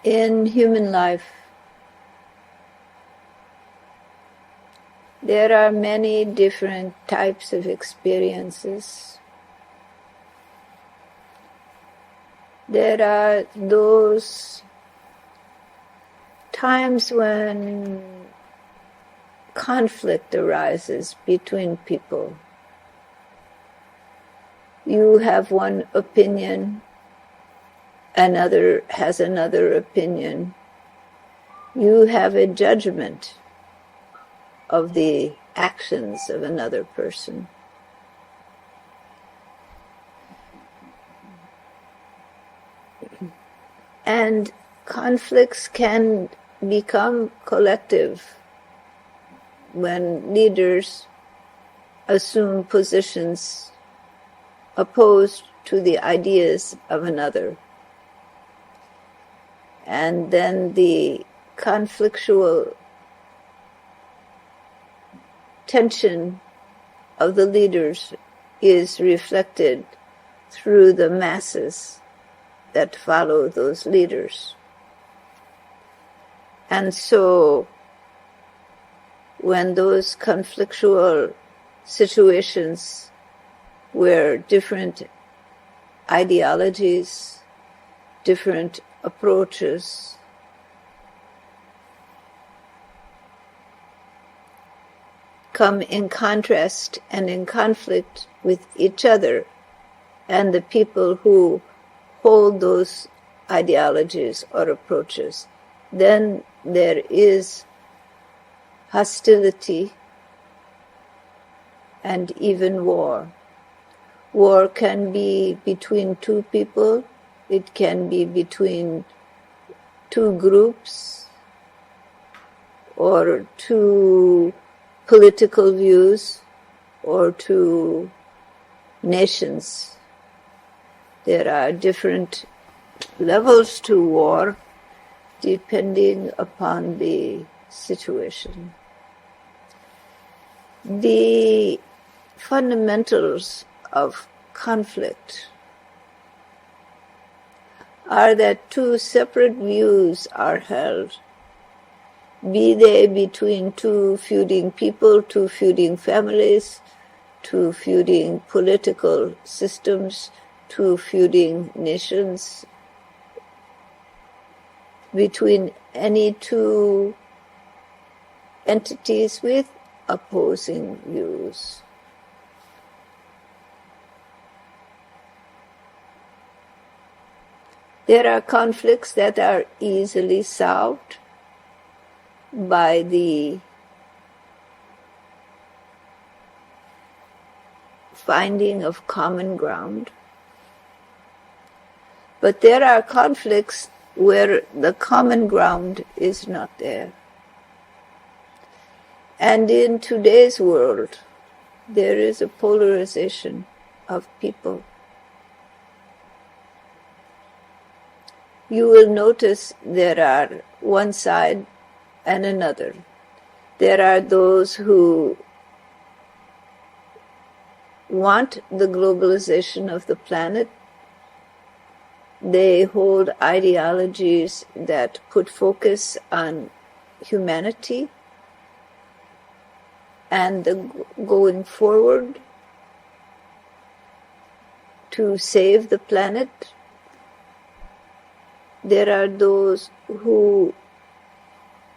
In human life, there are many different types of experiences. There are those times when conflict arises between people. You have one opinion, another has another opinion. You have a judgment of the actions of another person. And conflicts can become collective when leaders assume positions opposed to the ideas of another. And then the conflictual tension of the leaders is reflected through the masses that follow those leaders. And so when those conflictual situations where different ideologies, different approaches come in contrast and in conflict with each other and the people who hold those ideologies or approaches, then there is hostility and even war. War can be between two people, it can be between two groups or two political views or two nations. There are different levels to war depending upon the situation. The fundamentals of conflict are that two separate views are held, be they between two feuding people, two feuding families, two feuding political systems, two feuding nations, between any two entities with opposing views. There are conflicts that are easily solved by the finding of common ground. But there are conflicts where the common ground is not there. And in today's world, there is a polarization of people. You will notice there are one side and another. There are those who want the globalization of the planet. They hold ideologies that put focus on humanity and the going forward to save the planet. There are those who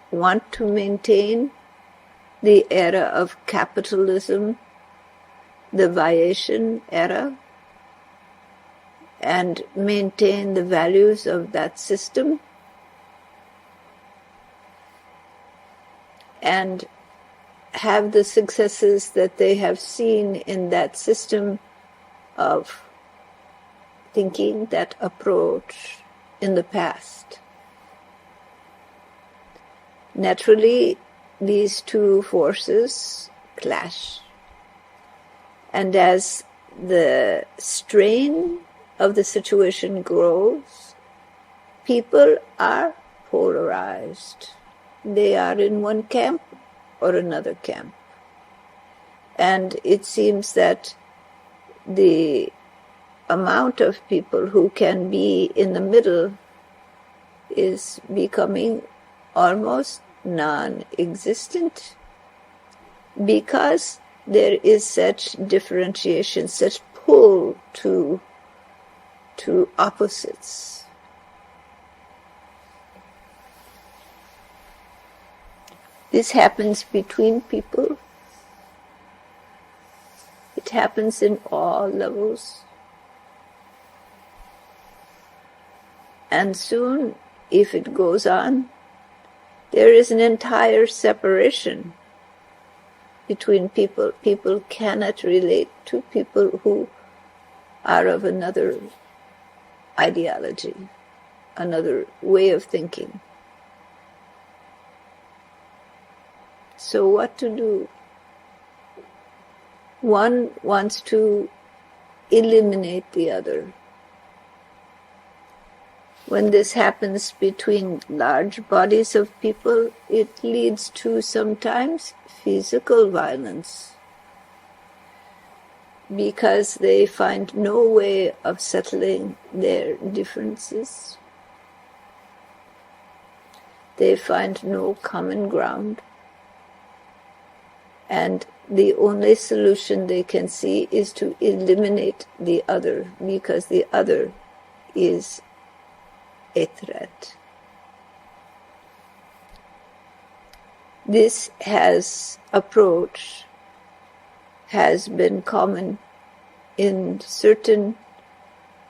want to maintain the era of capitalism, the Bayesian era, and maintain the values of that system, and have the successes that they have seen in that system of thinking, that approach in the past. Naturally, these two forces clash. And as the strain of the situation grows, people are polarized. They are in one camp or another camp. And it seems that the amount of people who can be in the middle is becoming almost non-existent because there is such differentiation, such pull to opposites. This happens between people. It happens in all levels. And soon, if it goes on, there is an entire separation between people. People cannot relate to people who are of another ideology, another way of thinking. So what to do? One wants to eliminate the other. When this happens between large bodies of people, it leads to sometimes physical violence because they find no way of settling their differences. They find no common ground. And the only solution they can see is to eliminate the other, because the other is a threat. This approach has been common in certain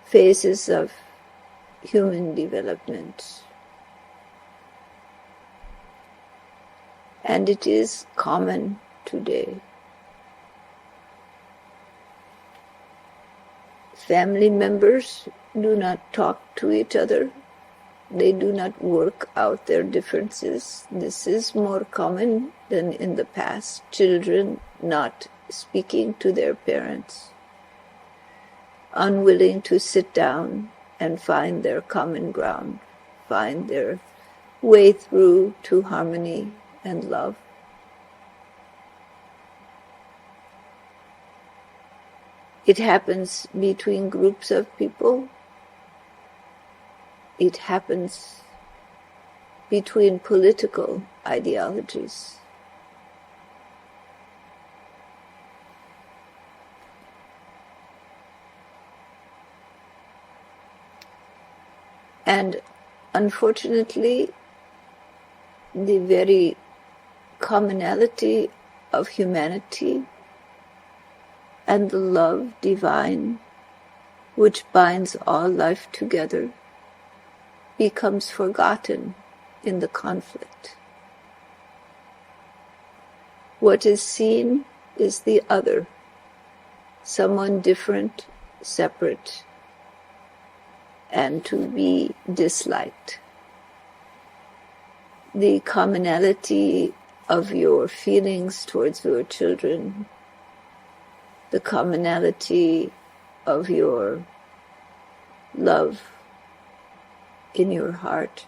phases of human development. And it is common today. Family members do not talk to each other. They do not work out their differences. This is more common than in the past. Children not speaking to their parents, unwilling to sit down and find their common ground, find their way through to harmony and love. It happens between groups of people. It happens between political ideologies. And unfortunately, the very commonality of humanity and the love divine which binds all life together becomes forgotten in the conflict. What is seen is the other, someone different, separate, and to be disliked. The commonality of your feelings towards your children, the commonality of your love in your heart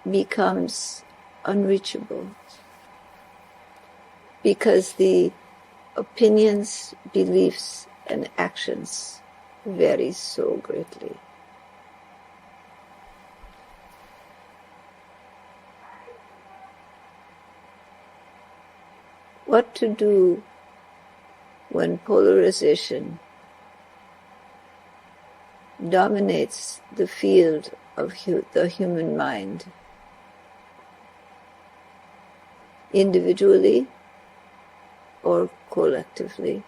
becomes unreachable because the opinions, beliefs, and actions vary so greatly. What to do when polarization dominates the field of the human mind, individually or collectively?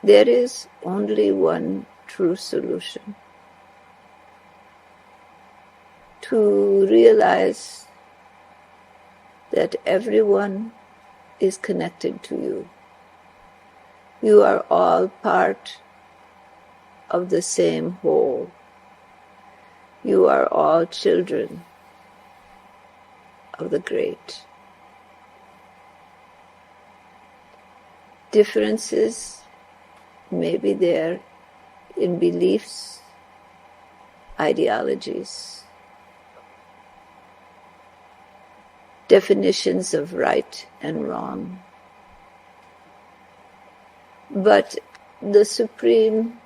There is only one true solution: to realize that everyone is connected to you. You are all part of the same whole. You are all children of the Great. Differences may be there in beliefs, ideologies, definitions of right and wrong. But the Supreme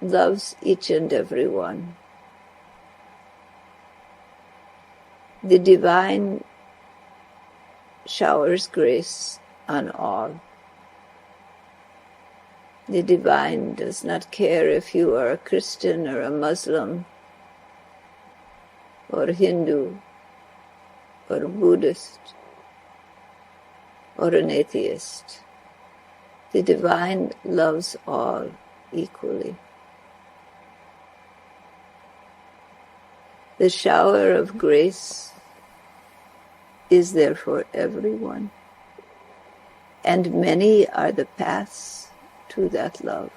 loves each and every one. The Divine showers grace on all. The Divine does not care if you are a Christian or a Muslim or a Hindu or a Buddhist or an atheist. The Divine loves all equally. The shower of grace is there for everyone, and many are the paths to that love.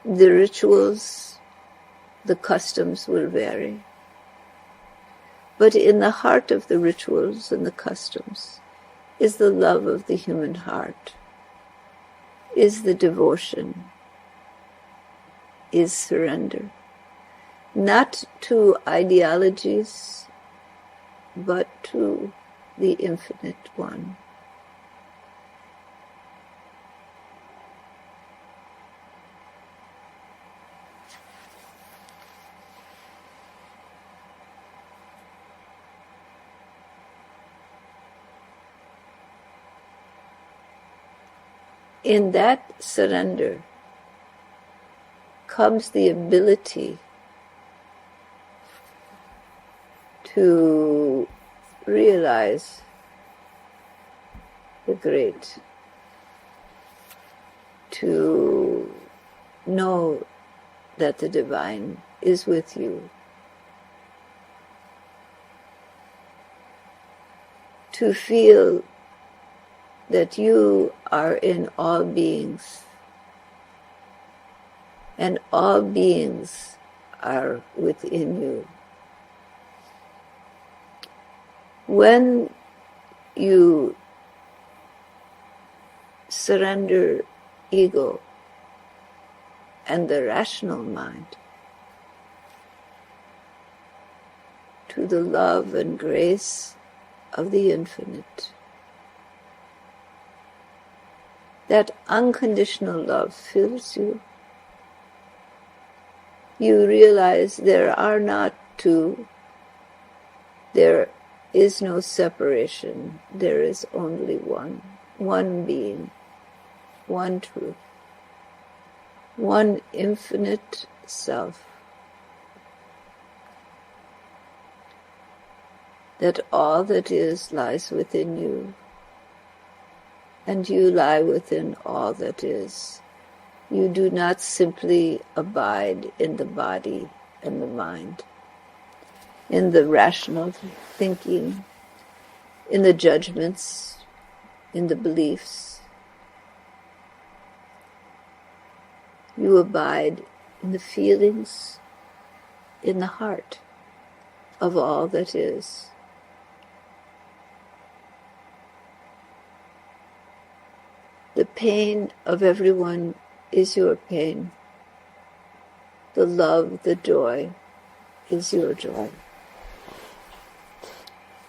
The rituals, the customs will vary, but in the heart of the rituals and the customs is the love of the human heart, is the devotion, is surrender, not to ideologies, but to the Infinite One. In that surrender comes the ability to realize the great, to know that the Divine is with you, to feel that you are in all beings, and all beings are within you. When you surrender ego and the rational mind to the love and grace of the Infinite, that unconditional love fills you. You realize there are not two, there is no separation, there is only one being, one truth, one infinite self. That all that is lies within you, and you lie within all that is. You do not simply abide in the body and the mind, in the rational thinking, in the judgments, in the beliefs. You abide in the feelings, in the heart of all that is. The pain of everyone is your pain. The love, the joy is your joy.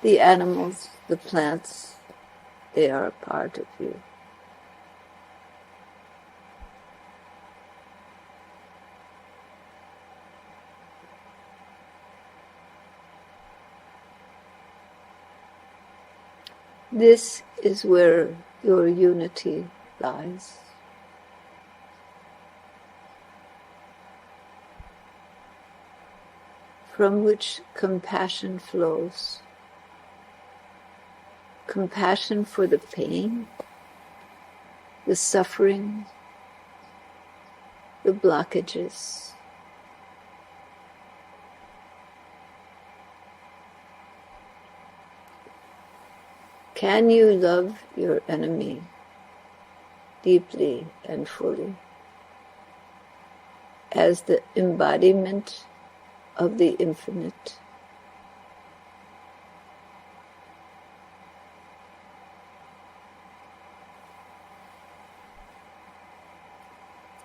The animals, the plants, they are a part of you. This is where your unity lies. From which compassion flows. Compassion for the pain, the suffering, the blockages. Can you love your enemy deeply and fully as the embodiment of the infinite?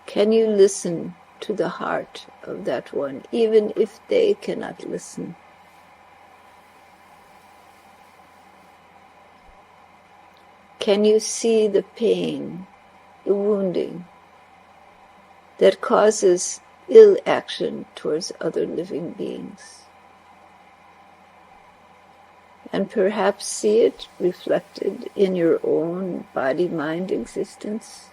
Can you listen to the heart of that one, even if they cannot listen? Can you see the pain, the wounding that causes ill action towards other living beings? And perhaps see it reflected in your own body-mind existence.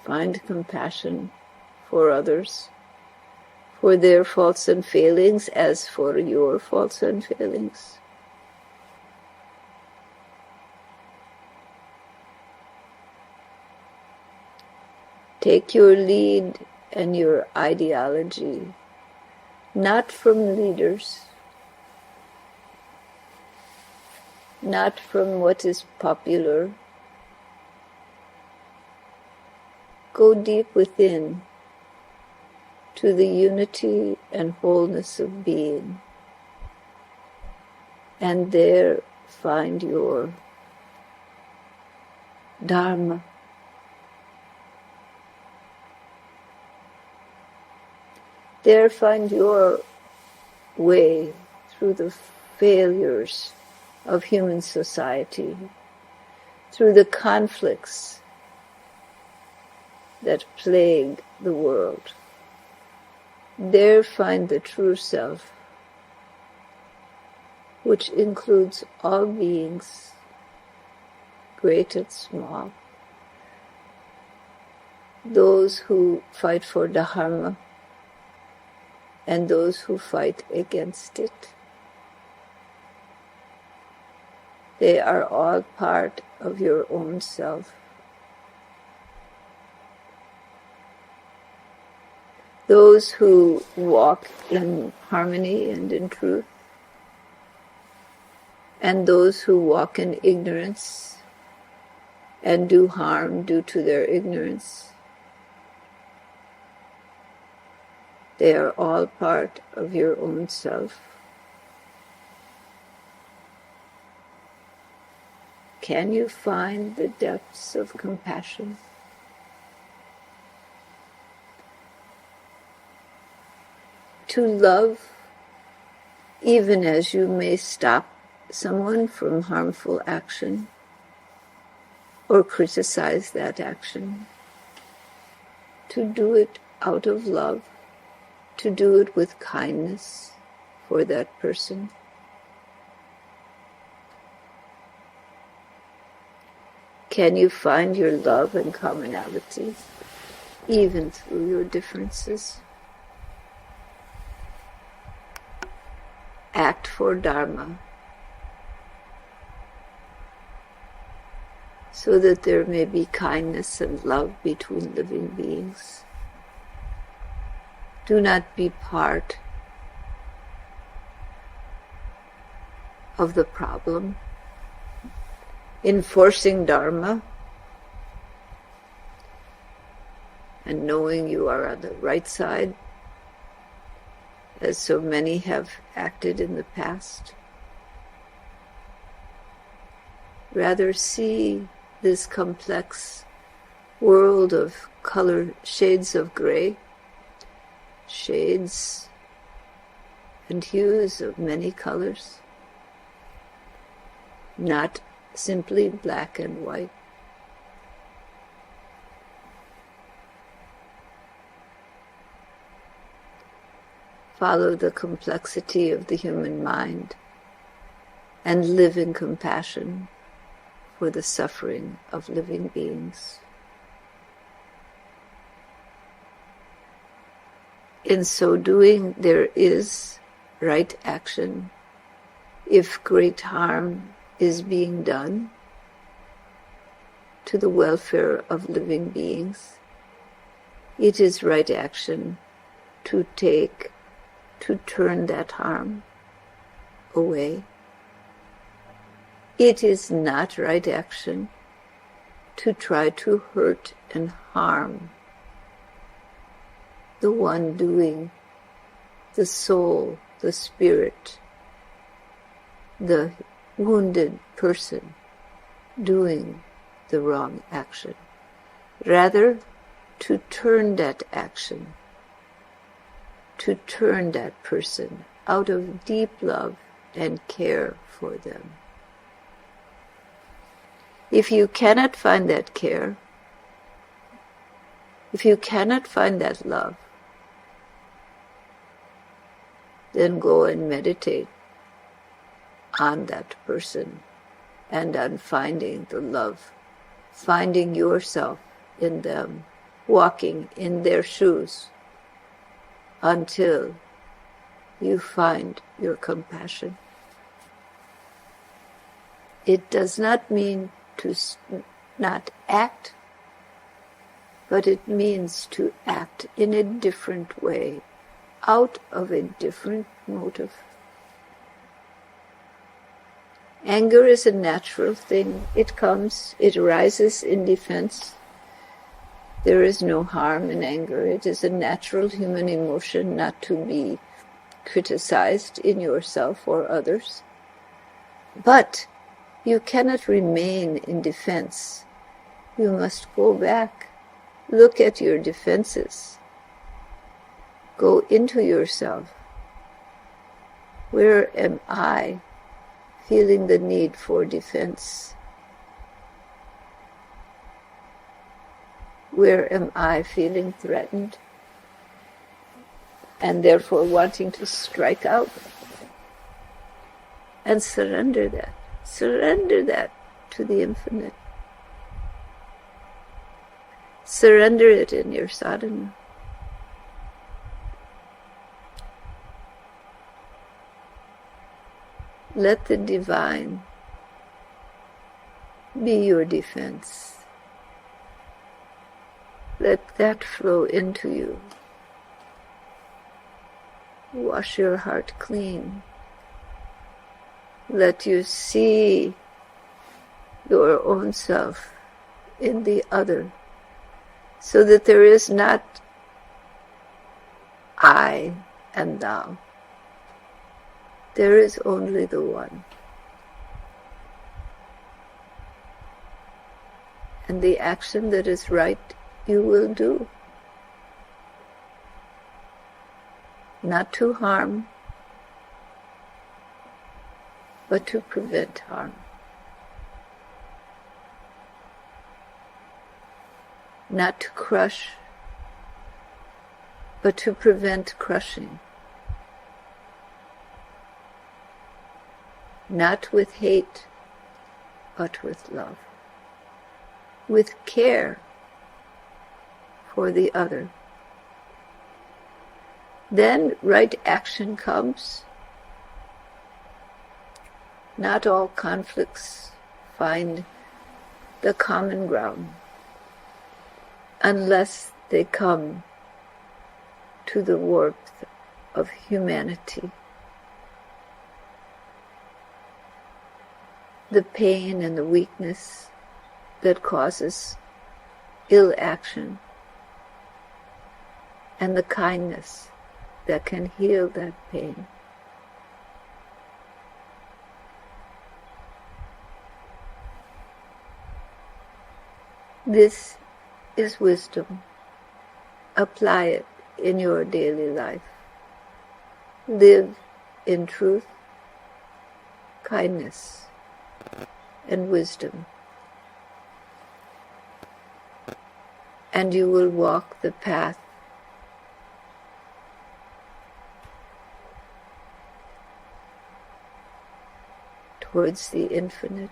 Find compassion for others, for their faults and failings as for your faults and failings. Take your lead and your ideology not from leaders, not from what is popular. Go deep within to the unity and wholeness of being, and there find your Dharma. There find your way through the failures of human society, through the conflicts that plague the world. There find the true self, which includes all beings, great and small, those who fight for Dharma and those who fight against it. They are all part of your own self. Those who walk in harmony and in truth, and those who walk in ignorance and do harm due to their ignorance. They are all part of your own self. Can you find the depths of compassion? To love, even as you may stop someone from harmful action or criticize that action. To do it out of love, to do it with kindness for that person. Can you find your love and commonality even through your differences? Act for Dharma so that there may be kindness and love between living beings. Do not be part of the problem. Enforcing Dharma and knowing you are on the right side, as so many have acted in the past. Rather see this complex world of color, shades of gray, shades and hues of many colors, not simply black and white. Follow the complexity of the human mind and live in compassion for the suffering of living beings. In so doing, there is right action. If great harm is being done to the welfare of living beings, it is right action to turn that harm away. It is not right action to try to hurt and harm the one doing, the soul, the spirit, the wounded person doing the wrong action. Rather, to turn that action, to turn that person out of deep love and care for them. If you cannot find that care, if you cannot find that love, then go and meditate on that person and on finding the love, finding yourself in them, walking in their shoes until you find your compassion. It does not mean to not act, but it means to act in a different way, out of a different motive. Anger is a natural thing. It comes, it arises in defense. There is no harm in anger. It is a natural human emotion not to be criticized in yourself or others. But you cannot remain in defense. You must go back. Look at your defenses. Go into yourself. Where am I feeling the need for defense? Where am I feeling threatened and therefore wanting to strike out? And surrender that. Surrender that to the infinite. Surrender it in your sadhana. Let the divine be your defense. Let that flow into you. Wash your heart clean. Let you see your own self in the other, so that there is not I and thou. There is only the one. And the action that is right, you will do. Not to harm, but to prevent harm. Not to crush, but to prevent crushing. Not with hate, but with love. With care for the other. Then right action comes. Not all conflicts find the common ground unless they come to the warmth of humanity. The pain and the weakness that causes ill action, and the kindness that can heal that pain. This is wisdom. Apply it in your daily life. Live in truth, kindness, and wisdom. And you will walk the path towards the infinite,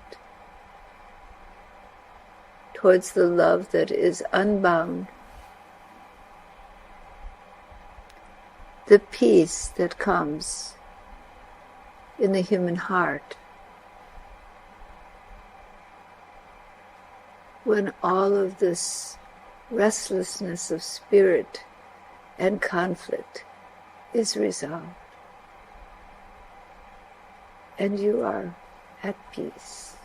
towards the love that is unbound, the peace that comes in the human heart when all of this restlessness of spirit and conflict is resolved, and you are at peace.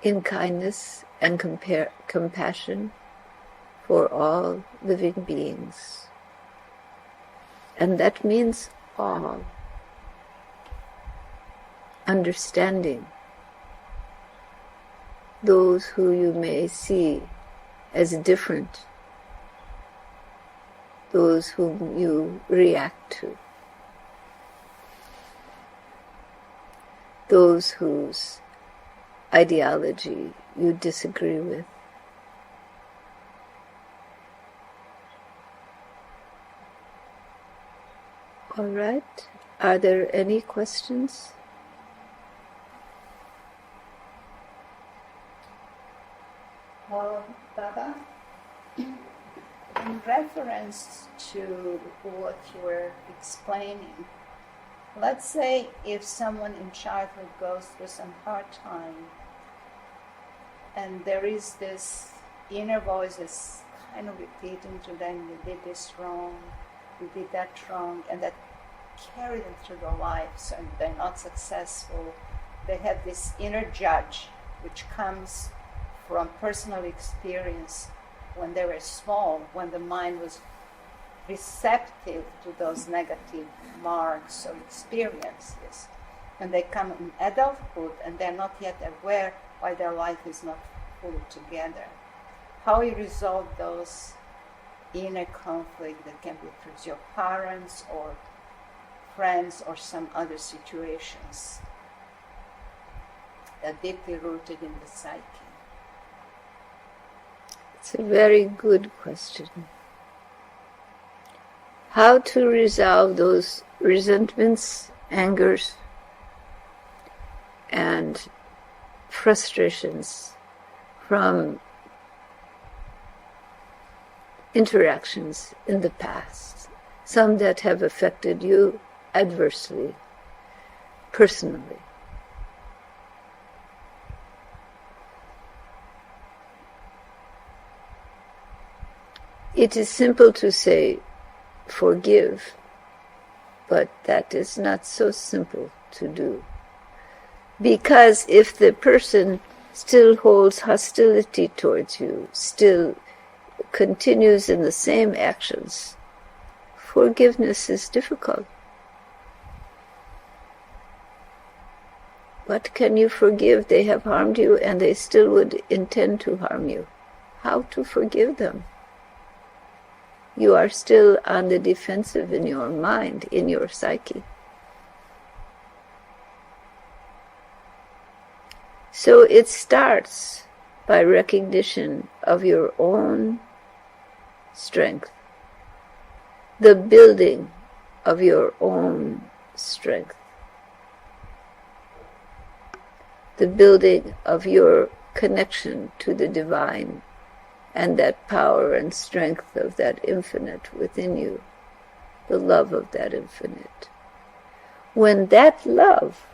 In kindness and compassion for all living beings. And that means all. Understanding those who you may see as different those whom you react to, those whose ideology you disagree with. All right. Are there any questions? Baba, in reference to what you were explaining, let's say if someone in childhood goes through some hard time and there is this inner voice that's kind of repeating to them, you did this wrong, you did that wrong, and that carry them through their lives, and they're not successful. They have this inner judge which comes from personal experience when they were small, when the mind was receptive to those negative marks or experiences. And they come in adulthood and they're not yet aware why their life is not fully together. How you resolve those inner conflict that can be towards your parents or friends or some other situations that are deeply rooted in the psyche. It's a very good question. How to resolve those resentments, angers, and frustrations from interactions in the past, some that have affected you adversely, personally. It is simple to say, forgive, but that is not so simple to do. Because if the person still holds hostility towards you, still continues in the same actions, forgiveness is difficult. What can you forgive? They have harmed you and they still would intend to harm you. How to forgive them? You are still on the defensive in your mind, in your psyche. So it starts by recognition of your own strength, the building of your own strength, the building of your connection to the divine and that power and strength of that infinite within you, the love of that infinite. When that love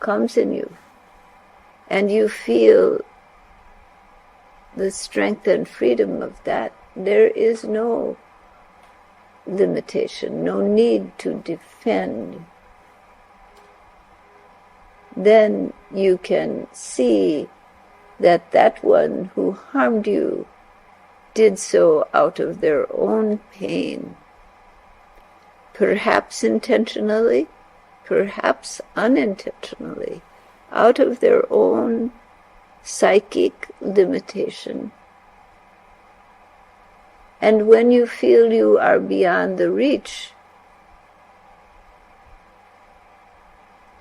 comes in you, and you feel the strength and freedom of that, there is no limitation, no need to defend. Then you can see that that one who harmed you did so out of their own pain, perhaps intentionally, perhaps unintentionally, out of their own psychic limitation. And when you feel you are beyond the reach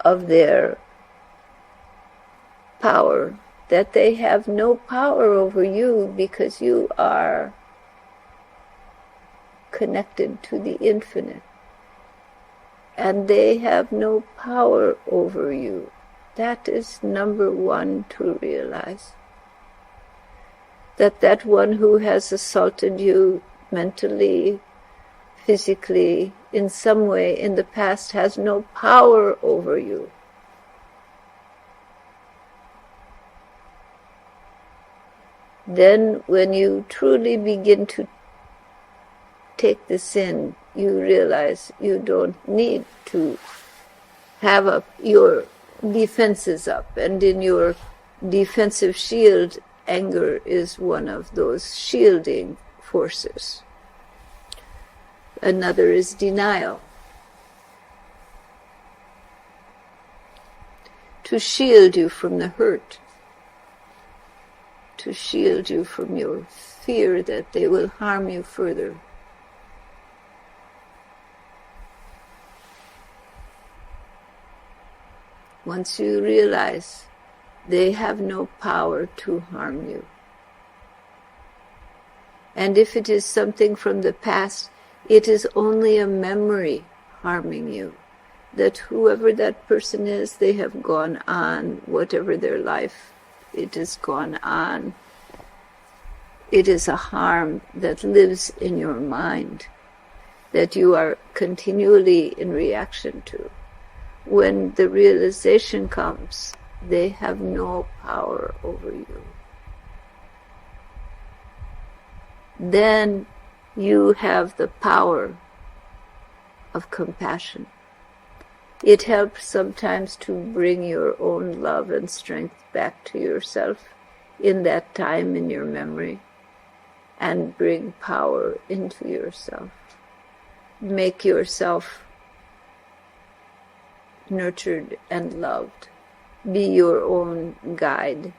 of their power, that they have no power over you because you are connected to the infinite, and they have no power over you. That is number one to realize. That one who has assaulted you mentally, physically, in some way in the past has no power over you. Then when you truly begin to take this in, you realize you don't need to have your defenses up. And in your defensive shield, anger is one of those shielding forces. Another is denial. To shield you from the hurt, to shield you from your fear that they will harm you further. once you realize they have no power to harm you. And if it is something from the past, it is only a memory harming you. That whoever that person is, they have gone on, whatever their life, it has gone on. It is a harm that lives in your mind, that you are continually in reaction to. When the realization comes, they have no power over you. Then you have the power of compassion. It helps sometimes to bring your own love and strength back to yourself in that time in your memory and bring power into yourself. Make yourself nurtured and loved. Be your own guide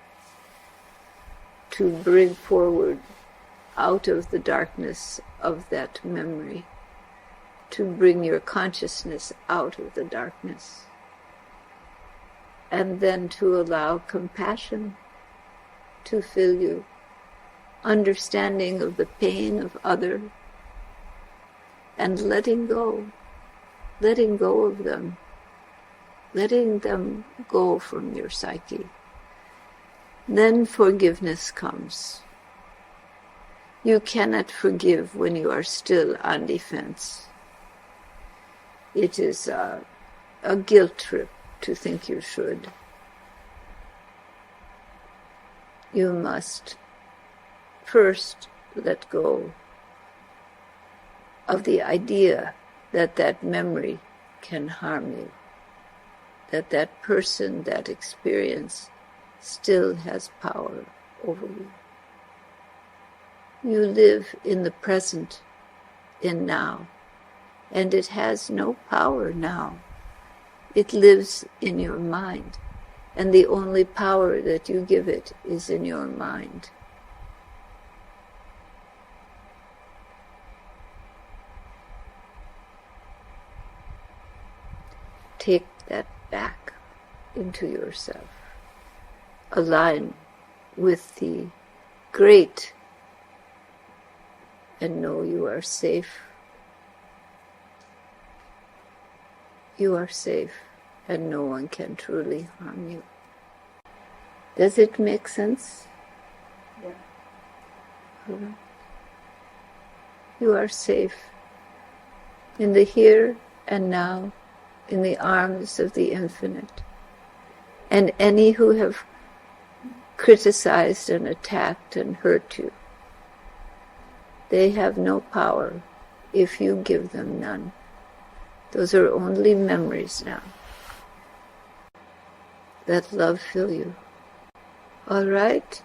to bring forward out of the darkness of that memory, to bring your consciousness out of the darkness, and then to allow compassion to fill you, understanding of the pain of others, and letting go of them, letting them go from your psyche. Then forgiveness comes. You cannot forgive when you are still on defense. It is a guilt trip to think you should. You must first let go of the idea that that memory can harm you, that that person, that experience still has power over you. You live in the present, in now, and it has no power now. It lives in your mind, and the only power that you give it is in your mind. Take that back into yourself. Align with the great and know you are safe. You are safe and no one can truly harm you. Does it make sense? Yeah. You are safe in the here and now, in the arms of the infinite. And any who have criticized and attacked and hurt you, they have no power if you give them none. Those are only memories now. Let love fill you. All right?